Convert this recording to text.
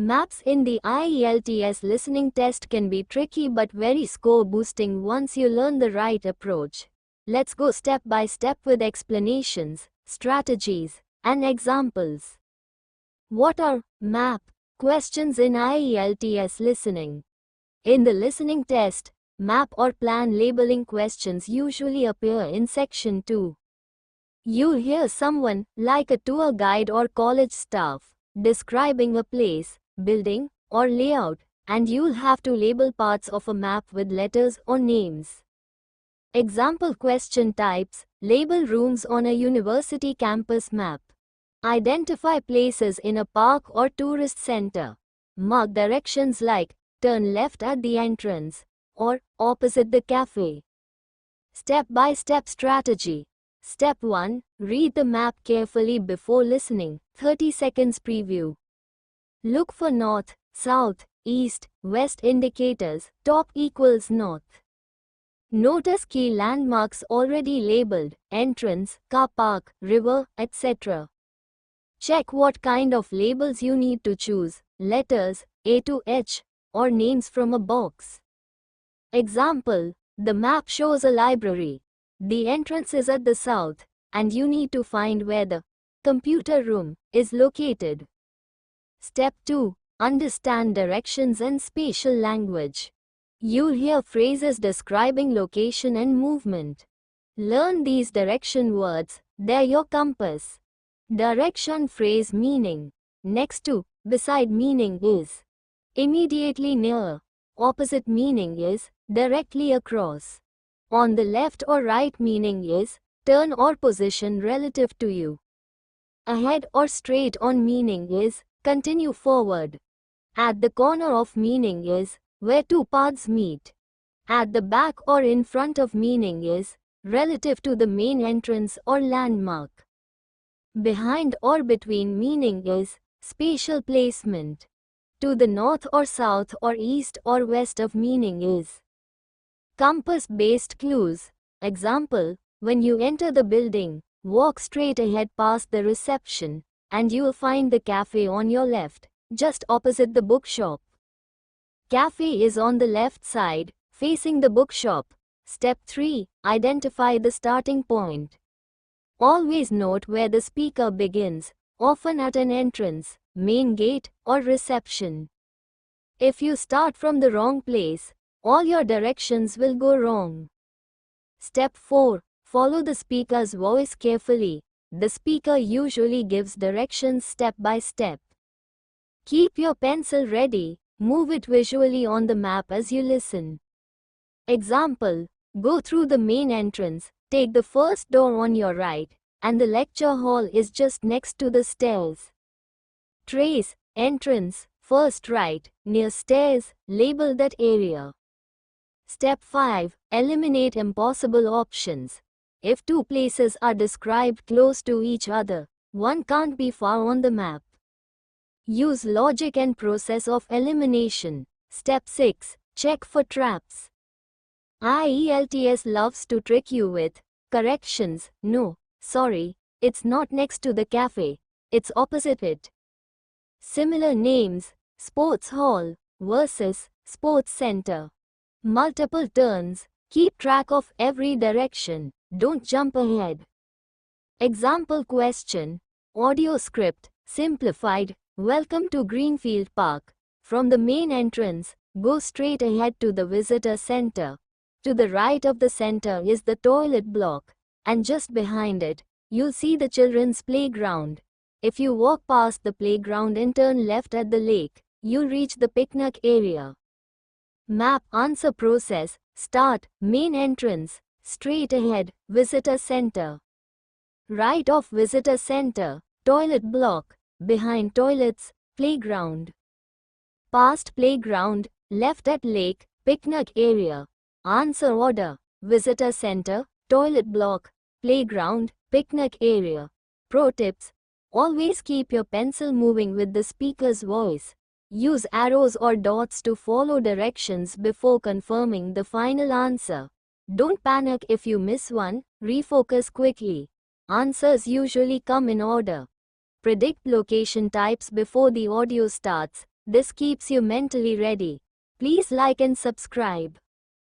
Maps in the IELTS listening test can be tricky but very score boosting once you learn the right approach. Let's go step by step with explanations, strategies, and examples. What are map questions in IELTS listening? In the listening test, map or plan labeling questions usually appear in section 2. You'll hear someone, like a tour guide or college staff, describing a place, building, or layout, and you'll have to label parts of a map with letters or names. Example question types: label rooms on a university campus map. Identify places in a park or tourist center. Mark directions like turn left at the entrance or opposite the cafe. Step-by-step strategy. Step 1. Read the map carefully before listening. 30 seconds preview. Look for north, south, east, west indicators. Top equals north. Notice key landmarks already labeled: entrance, car park, river, etc. Check what kind of labels you need to choose: letters, A to H, or names from a box. Example: the map shows a library. The entrance is at the south, and you need to find where the computer room is located. Step 2. Understand directions and spatial language. You'll hear phrases describing location and movement. Learn these direction words. They're your compass. Direction phrase meaning. Next to, beside meaning is immediately near. Opposite meaning is directly across. On the left or right meaning is turn or position relative to you. Ahead or straight on meaning is continue forward. At the corner of meaning is where two paths meet. At the back or in front of meaning is relative to the main entrance or landmark. Behind or between meaning is spatial placement. To the north or south or east or west of meaning is compass-based clues. Example: when you enter the building, walk straight ahead past the reception, and you'll find the cafe on your left, just opposite the bookshop. Cafe is on the left side, facing the bookshop. Step 3. Identify the starting point. Always note where the speaker begins, often at an entrance, main gate, or reception. If you start from the wrong place, all your directions will go wrong. Step 4. Follow the speaker's voice carefully. The speaker usually gives directions step by step. Keep your pencil ready. Move it visually on the map as you listen. Example: go through the main entrance, take the first door on your right, and the lecture hall is just next to the stairs. Trace, entrance, first right, near stairs, label that area. Step 5. Eliminate impossible options. If two places are described close to each other, one can't be far on the map. Use logic and process of elimination. Step 6. Check for traps. IELTS loves to trick you with corrections. No, sorry, it's not next to the cafe, it's opposite it. Similar names: sports hall versus sports center. Multiple turns. Keep track of every direction. Don't jump ahead. Example question: audio script, simplified. Welcome to Greenfield Park. From the main entrance, go straight ahead to the visitor center. To the right of the center is the toilet block, and just behind it, you'll see the children's playground. If you walk past the playground and turn left at the lake, you'll reach the picnic area. Map answer process: start, main entrance, straight ahead, visitor center. Right of visitor center, toilet block. Behind toilets, playground. Past playground, left at lake, picnic area. Answer order: visitor center, toilet block, playground, picnic area. Pro tips: always keep your pencil moving with the speaker's voice. Use arrows or dots to follow directions before confirming the final answer. Don't panic if you miss one, refocus quickly. Answers usually come in order. Predict location types before the audio starts. This keeps you mentally ready. Please like and subscribe.